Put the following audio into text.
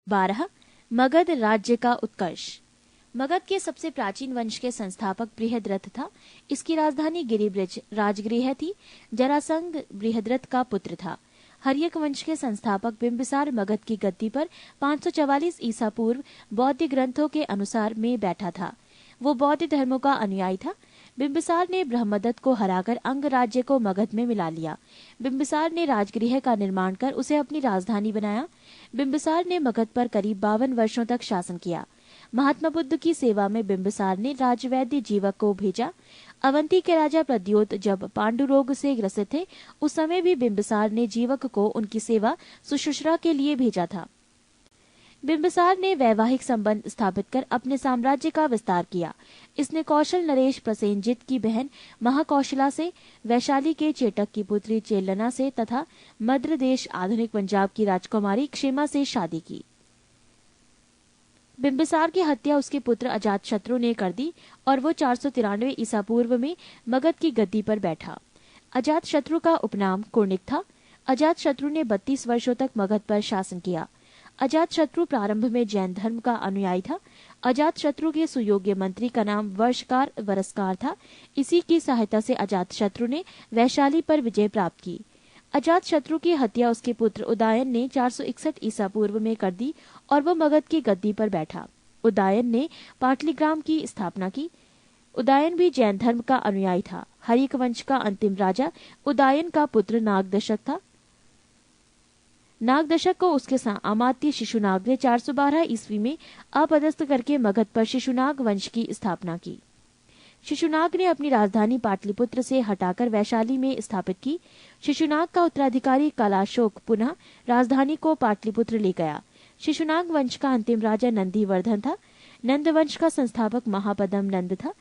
12 मगध राज्य का उत्कर्ष। मगध के सबसे प्राचीन वंश के संस्थापक बृहद्रथ था। इसकी राजधानी गिरिब्रज राजगृह थी। जरासंध बृहद्रथ का पुत्र था। हर्यक वंश के संस्थापक बिंबिसार मगध की गद्दी पर 544 ईसा पूर्व बौद्ध ग्रंथों के अनुसार में बैठा था। वो बौद्ध धर्मों का अनुयायी था। बिंबिसार ने ब्रह्मदत्त को हराकर अंग राज्य को मगध में मिला लिया। बिंबिसार ने राजगृह का निर्माण कर उसे अपनी राजधानी बनाया। बिंबिसार ने मगध पर करीब 52 वर्षों तक शासन किया। महात्मा बुद्ध की सेवा में बिंबिसार ने राजवैद्य जीवक को भेजा। अवंती के राजा प्रद्योत जब पांडु रोग से ग्रसित थे, उस समय भी बिंबिसार ने जीवक को उनकी सेवा सुश्रूषा के लिए भेजा था। बिंबिसार ने वैवाहिक संबंध स्थापित कर अपने साम्राज्य का विस्तार किया। इसने कौशल नरेश प्रसेनजित की बहन महाकौशला से, वैशाली के चेटक की पुत्री चेलना से तथा मद्र देश आधुनिक पंजाब की राजकुमारी क्षेमा से शादी की। बिंबिसार की हत्या उसके पुत्र अजातशत्रु ने कर दी और वो 493 ईसा पूर्व में मगध की गद्दी पर बैठा। अजातशत्रु का उपनाम कुर्णिक था। अजातशत्रु ने 32 वर्षों तक मगध पर शासन किया। अजातशत्रु प्रारंभ में जैन धर्म का अनुयायी था। अजातशत्रु के सुयोग्य मंत्री का नाम वर्षकार वरस्कार था। इसी की सहायता से अजातशत्रु ने वैशाली पर विजय प्राप्त की। अजातशत्रु की हत्या उसके पुत्र उदयन ने 461 ईसा पूर्व में कर दी और वो मगध की गद्दी पर बैठा। उदयन ने पाटलिग्राम की स्थापना की। उदयन भी जैन धर्म का अनुयायी था। हर्यक वंश का अंतिम राजा उदयन का पुत्र नागदशक था। नागदशक को उसके अमात्य शिशुनाग ने 412 ईस्वी में अपदस्थ करके मगध पर शिशुनाग वंश की स्थापना की। शिशुनाग ने अपनी राजधानी पाटलिपुत्र से हटाकर वैशाली में स्थापित की। शिशुनाग का उत्तराधिकारी कलाशोक पुनः राजधानी को पाटलिपुत्र ले गया। शिशुनाग वंश का अंतिम राजा नंदीवर्धन था। नंद वंश का संस्थापक महापद्म नंद था।